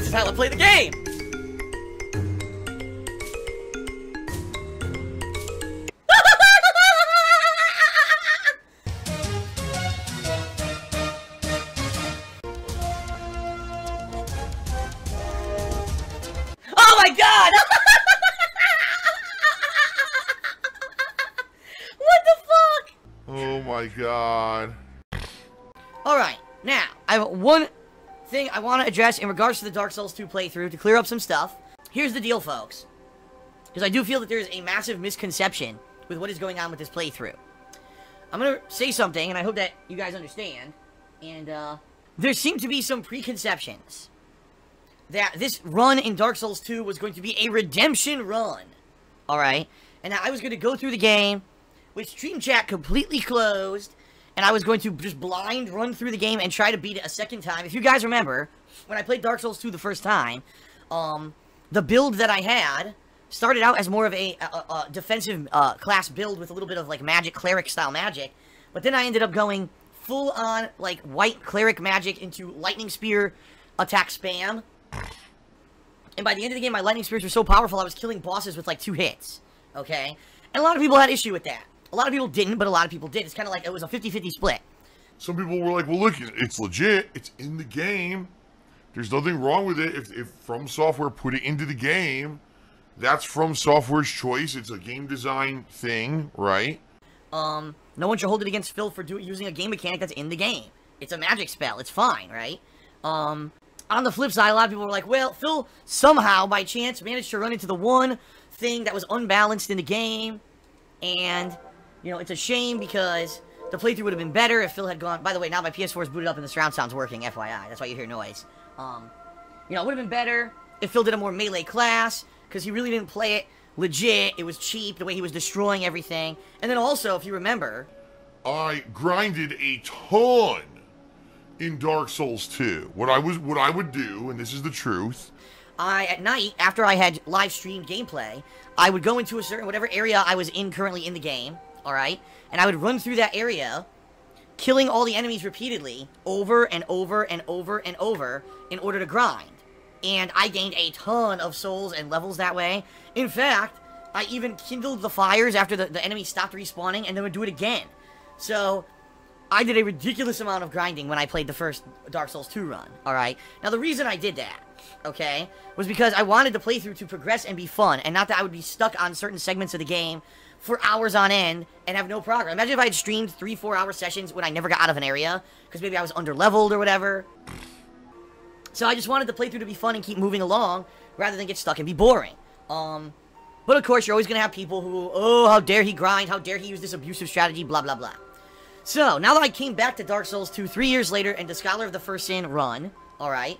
This is how I play the game! Oh my god! What the fuck? Oh my god. Alright, now, I have one thing I want to address in regards to the Dark Souls 2 playthrough to clear up some stuff. Here's the deal, folks. Because I do feel that there's a massive misconception with what is going on with this playthrough. I'm going to say something, and I hope that you guys understand. And, there seem to be some preconceptions that this run in Dark Souls 2 was going to be a redemption run. Alright? And that I was going to go through the game with Stream Chat completely closed, and I was going to just blind run through the game and try to beat it a second time. If you guys remember, when I played Dark Souls 2 the first time, the build that I had started out as more of a defensive class build with a little bit of, like, magic, cleric-style magic. But then I ended up going full-on, like, white cleric magic into lightning spear attack spam. And by the end of the game, my lightning spears were so powerful, I was killing bosses with, like, 2 hits. Okay? And a lot of people had issue with that. A lot of people didn't, but a lot of people did. It's kind of like it was a 50-50 split. Some people were like, well, look, it's legit. It's in the game. There's nothing wrong with it. If From Software put it into the game, that's From Software's choice. It's a game design thing, right? No one should hold it against Phil for using a game mechanic that's in the game. It's a magic spell. It's fine, right? On the flip side, a lot of people were like, well, Phil somehow, by chance, managed to run into the one thing that was unbalanced in the game, and, you know, it's a shame because the playthrough would have been better if Phil had gone. By the way, now my PS4 is booted up and the surround sound's working, FYI. That's why you hear noise. You know, it would have been better if Phil did a more melee class, because he really didn't play it legit. It was cheap, the way he was destroying everything. And then also, if you remember, I grinded a ton in Dark Souls 2. What I would do, and this is the truth, at night, after I had live streamed gameplay, I would go into a certain, whatever area I was in currently in the game, alright? And I would run through that area, killing all the enemies repeatedly, over and over and over and over, in order to grind. And I gained a ton of souls and levels that way. In fact, I even kindled the fires after the enemy stopped respawning, and then would do it again. So, I did a ridiculous amount of grinding when I played the first Dark Souls 2 run, alright? Now, the reason I did that, okay, was because I wanted the playthrough to progress and be fun, and not that I would be stuck on certain segments of the game for hours on end and have no progress. Imagine if I had streamed 3-4 hour sessions when I never got out of an area, because maybe I was under-leveled or whatever. So I just wanted the playthrough to be fun and keep moving along, rather than get stuck and be boring. But of course, you're always going to have people who, oh, how dare he grind, how dare he use this abusive strategy, blah, blah, blah. So, now that I came back to Dark Souls 2 3 years later and the Scholar of the First Sin run, alright,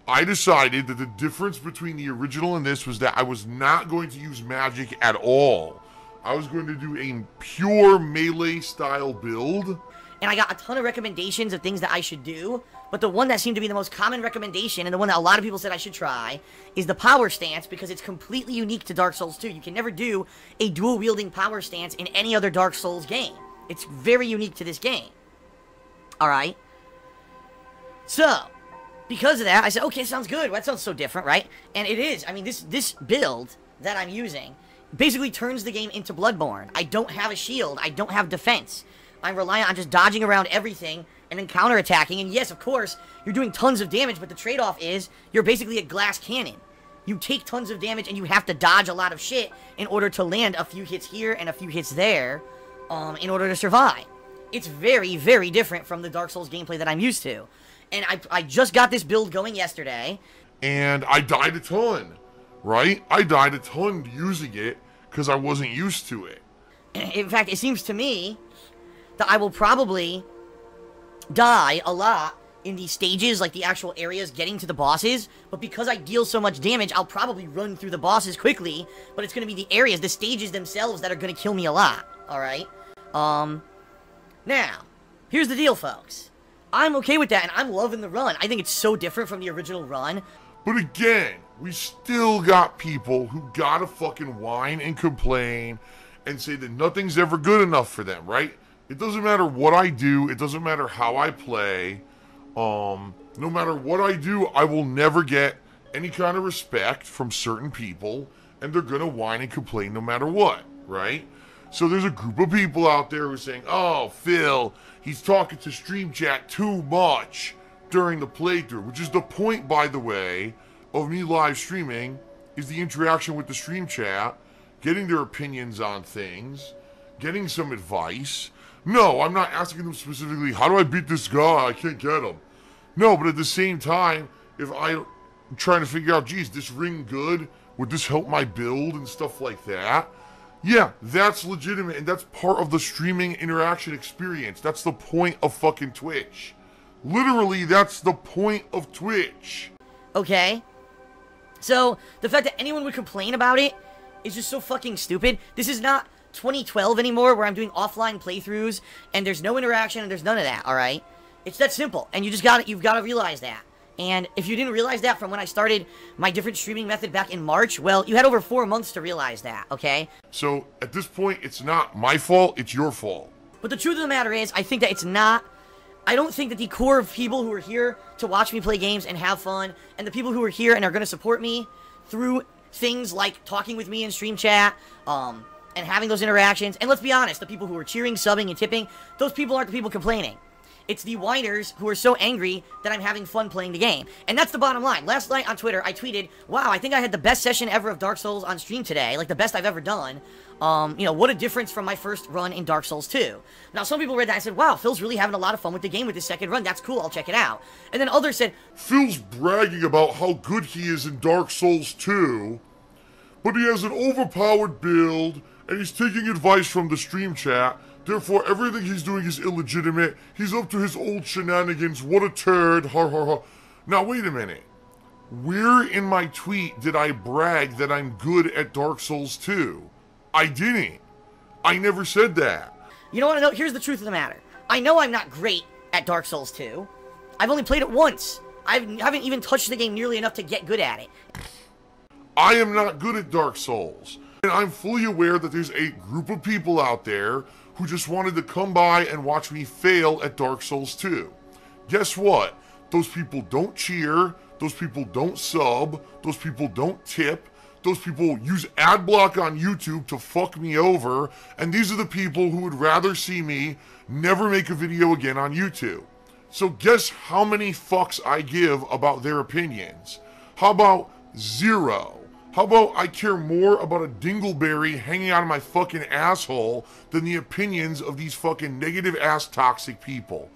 I decided that the difference between the original and this was that I was not going to use magic at all. I was going to do a pure melee-style build. And I got a ton of recommendations of things that I should do, but the one that seemed to be the most common recommendation, and the one that a lot of people said I should try, is the power stance, because it's completely unique to Dark Souls 2. You can never do a dual-wielding power stance in any other Dark Souls game. It's very unique to this game. Alright? So, because of that, I said, okay, sounds good. Well, that sounds so different, right? And it is. I mean, this build that I'm using basically turns the game into Bloodborne. I don't have a shield. I don't have defense. I'm reliant on just dodging around everything and then counterattacking. And yes, of course, you're doing tons of damage, but the trade-off is you're basically a glass cannon. You take tons of damage and you have to dodge a lot of shit in order to land a few hits here and a few hits there in order to survive. It's very, very different from the Dark Souls gameplay that I'm used to. And I just got this build going yesterday. And I died a ton, right? I died a ton using it because I wasn't used to it. In fact, it seems to me that I will probably die a lot in these stages, like the actual areas getting to the bosses, but because I deal so much damage, I'll probably run through the bosses quickly, but it's going to be the areas, the stages themselves that are going to kill me a lot, alright? Now, here's the deal, folks. I'm okay with that, and I'm loving the run. I think it's so different from the original run. But again, we still got people who gotta fucking whine and complain and say that nothing's ever good enough for them, right? It doesn't matter what I do, it doesn't matter how I play, no matter what I do, I will never get any kind of respect from certain people, and they're gonna whine and complain no matter what, right? So there's a group of people out there who are saying, oh, Phil, he's talking to stream chat too much during the playthrough, which is the point, by the way, of me live streaming, is the interaction with the stream chat, getting their opinions on things, getting some advice. No, I'm not asking them specifically, how do I beat this guy? I can't get him. No, but at the same time, if I'm trying to figure out, geez, this ring good? Would this help my build and stuff like that? Yeah, that's legitimate, and that's part of the streaming interaction experience. That's the point of fucking Twitch. Literally, that's the point of Twitch. Okay? So, the fact that anyone would complain about it is just so fucking stupid. This is not 2012 anymore, where I'm doing offline playthroughs, and there's no interaction, and there's none of that, alright? It's that simple, and you've got to realize that. And if you didn't realize that from when I started my different streaming method back in March, well, you had over 4 months to realize that, okay? So, at this point, it's not my fault, it's your fault. But the truth of the matter is, I think that it's not... I don't think that the core of people who are here to watch me play games and have fun, and the people who are here and are going to support me through things like talking with me in stream chat, and having those interactions, and let's be honest, the people who are cheering, subbing, and tipping, those people aren't the people complaining. It's the whiners who are so angry that I'm having fun playing the game. And that's the bottom line. Last night on Twitter, I tweeted, wow, I think I had the best session ever of Dark Souls on stream today. Like, the best I've ever done. You know, what a difference from my first run in Dark Souls 2. Now, some people read that and said, wow, Phil's really having a lot of fun with the game with his second run. That's cool, I'll check it out. And then others said, Phil's bragging about how good he is in Dark Souls 2, but he has an overpowered build, and he's taking advice from the stream chat. Therefore, everything he's doing is illegitimate. He's up to his old shenanigans. What a turd. Ha ha ha. Now, wait a minute. Where in my tweet did I brag that I'm good at Dark Souls 2? I didn't. I never said that. You know what? Here's the truth of the matter. I know I'm not great at Dark Souls 2. I've only played it once. I haven't even touched the game nearly enough to get good at it. I am not good at Dark Souls. And I'm fully aware that there's a group of people out there who just wanted to come by and watch me fail at Dark Souls 2. Guess what? Those people don't cheer, those people don't sub, those people don't tip, those people use ad block on YouTube to fuck me over, and these are the people who would rather see me never make a video again on YouTube. So guess how many fucks I give about their opinions? How about 0? How about I care more about a dingleberry hanging out of my fucking asshole than the opinions of these fucking negative-ass toxic people?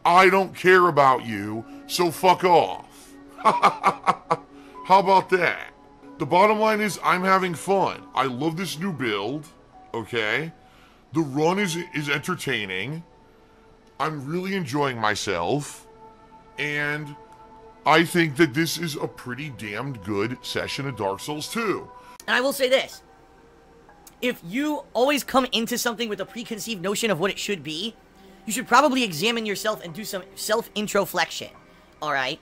I don't care about you, so fuck off. How about that? The bottom line is I'm having fun. I love this new build, okay? The run is entertaining. I'm really enjoying myself. And I think that this is a pretty damned good session of Dark Souls 2. And I will say this. If you always come into something with a preconceived notion of what it should be, you should probably examine yourself and do some self-introflexion. Alright?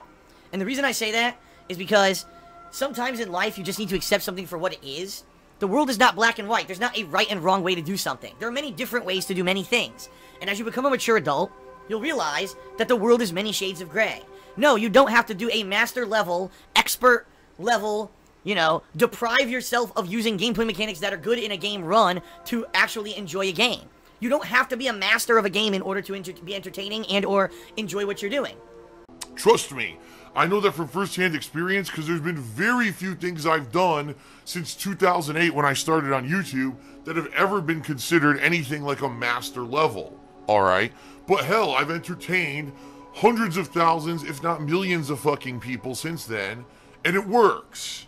And the reason I say that is because sometimes in life you just need to accept something for what it is. The world is not black and white. There's not a right and wrong way to do something. There are many different ways to do many things. And as you become a mature adult, you'll realize that the world is many shades of gray. No, you don't have to do a master level, expert level, you know, deprive yourself of using gameplay mechanics that are good in a game run to actually enjoy a game. You don't have to be a master of a game in order to be entertaining and or enjoy what you're doing. Trust me, I know that from first-hand experience because there's been very few things I've done since 2008 when I started on YouTube that have ever been considered anything like a master level, alright? But hell, I've entertained hundreds of thousands, if not millions of fucking people since then, and it works.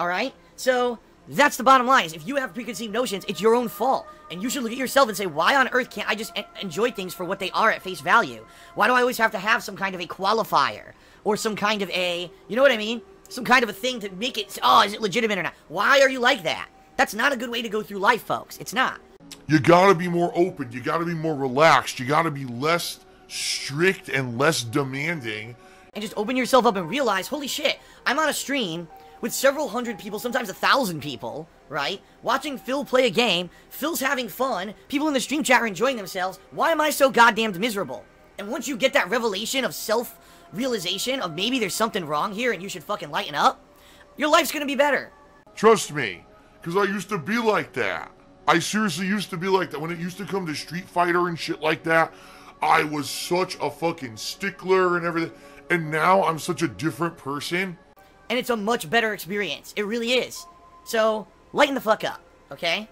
Alright? So, that's the bottom line. Is if you have preconceived notions, it's your own fault. And you should look at yourself and say, why on earth can't I just enjoy things for what they are at face value? Why do I always have to have some kind of a qualifier? Or some kind of a, you know what I mean? Some kind of a thing to make it, oh, is it legitimate or not? Why are you like that? That's not a good way to go through life, folks. It's not. You gotta be more open. You gotta be more relaxed. You gotta be less strict and less demanding. And just open yourself up and realize, holy shit, I'm on a stream with several hundred people, sometimes 1,000 people, right? Watching Phil play a game. Phil's having fun. People in the stream chat are enjoying themselves. Why am I so goddamn miserable? And once you get that revelation of self-realization of maybe there's something wrong here and you should fucking lighten up, Your life's gonna be better. Trust me, because I used to be like that. I seriously used to be like that. When it used to come to Street Fighter and shit like that, I was such a fucking stickler and everything. And now I'm such a different person. And it's a much better experience. It really is. So, lighten the fuck up, okay?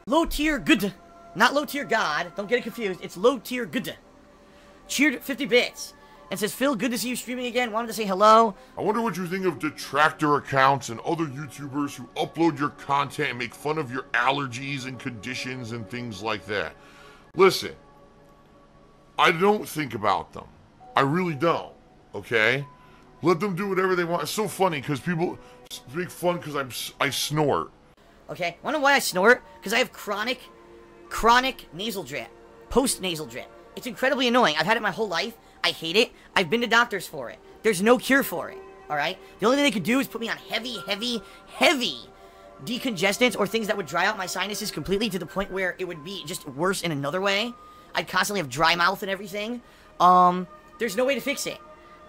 Low tier good. Not low tier god. Don't get it confused. It's low tier good. Cheered 50 bits. And says, Phil, good to see you streaming again. Wanted to say hello. I wonder what you think of detractor accounts and other YouTubers who upload your content and make fun of your allergies and conditions and things like that. Listen, I don't think about them. I really don't, okay? Let them do whatever they want. It's so funny because people make fun because I snort. Okay, wanna know why I snort? Because I have chronic nasal drip. Post-nasal drip. It's incredibly annoying. I've had it my whole life. I hate it. I've been to doctors for it. There's no cure for it, alright? The only thing they could do is put me on heavy decongestants or things that would dry out my sinuses completely to the point where it would be just worse in another way. I'd constantly have dry mouth and everything. There's no way to fix it.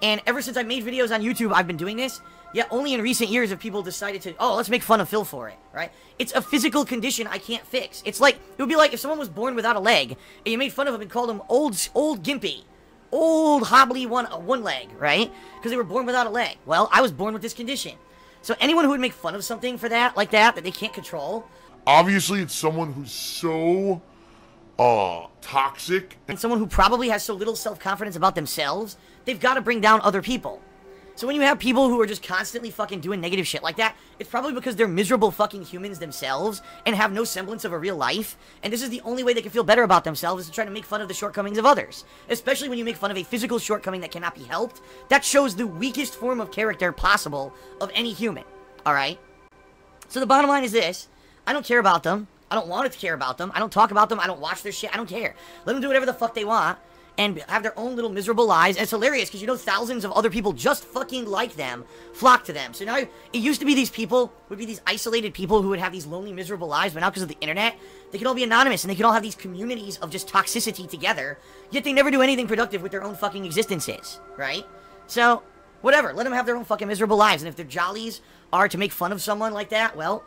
And ever since I made videos on YouTube, I've been doing this. Yet only in recent years have people decided to, oh, let's make fun of Phil for it, right? It's a physical condition I can't fix. It's like, it would be like if someone was born without a leg, and you made fun of him and called him old gimpy. Old hobbly one leg, right? Because they were born without a leg. Well, I was born with this condition. So anyone who would make fun of something for that, like that they can't control. Obviously, it's someone who's so, toxic. And someone who probably has so little self-confidence about themselves, they've got to bring down other people. So when you have people who are just constantly fucking doing negative shit like that, it's probably because they're miserable fucking humans themselves and have no semblance of a real life. And this is the only way they can feel better about themselves is to try to make fun of the shortcomings of others. Especially when you make fun of a physical shortcoming that cannot be helped. That shows the weakest form of character possible of any human. Alright? So the bottom line is this. I don't care about them. I don't want to care about them. I don't talk about them. I don't watch their shit. I don't care. Let them do whatever the fuck they want. And have their own little miserable lives. And it's hilarious because you know thousands of other people just fucking like them flock to them. So now it used to be these people would be these isolated people who would have these lonely, miserable lives. But now because of the internet, they can all be anonymous and they can all have these communities of just toxicity together. Yet they never do anything productive with their own fucking existences, right? So whatever, let them have their own fucking miserable lives. And if their jollies are to make fun of someone like that, well,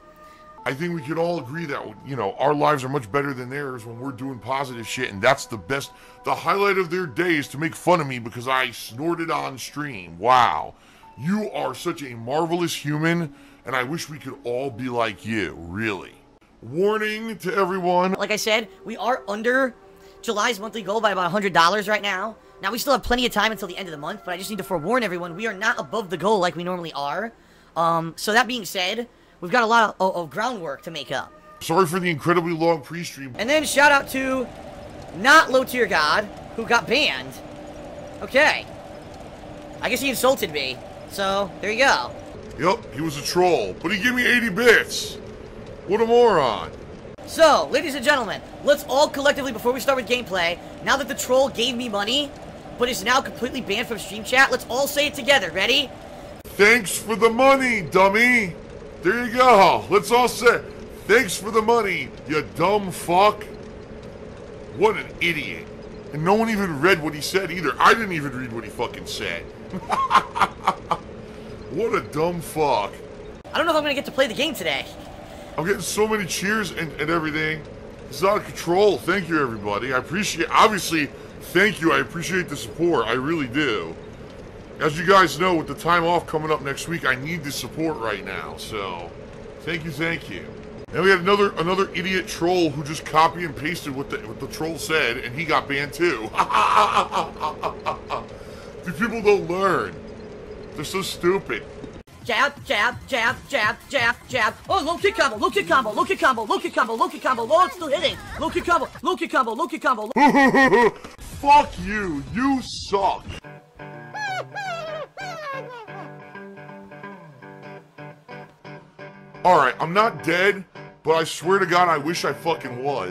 I think we could all agree that, you know, our lives are much better than theirs when we're doing positive shit, and that's the best. The highlight of their day is to make fun of me because I snorted on stream. Wow. You are such a marvelous human, and I wish we could all be like you, really. Warning to everyone. Like I said, we are under July's monthly goal by about $100 right now. Now, we still have plenty of time until the end of the month, but I just need to forewarn everyone, we are not above the goal like we normally are. So that being said, we've got a lot of groundwork to make up. Sorry for the incredibly long pre-stream. And then shout out to not low tier god who got banned. Okay. I guess he insulted me. So, there you go. Yep, he was a troll, but he gave me 80 bits. What a moron. So, ladies and gentlemen, let's all collectively, before we start with gameplay, now that the troll gave me money, but is now completely banned from stream chat, let's all say it together. Ready? Thanks for the money, dummy. There you go. Let's all say, thanks for the money, you dumb fuck. What an idiot. And no one even read what he said either. I didn't even read what he fucking said. What a dumb fuck. I don't know if I'm gonna get to play the game today. I'm getting so many cheers and everything. It's out of control. Thank you, everybody. I appreciate, obviously, thank you. I appreciate the support. I really do. As you guys know, with the time off coming up next week, I need the support right now. So, thank you, thank you. And we had another idiot troll who just copy and pasted what the troll said, and he got banned too. These people don't learn. They're so stupid. Jab, jab, jab, jab, jab, jab. Oh, low kick combo, low kick combo, low kick combo, low kick combo, low kick combo. Oh, it's still hitting. Low kick combo, low kick combo, low kick combo. Fuck you. You suck. Alright, I'm not dead, but I swear to God, I wish I fucking was.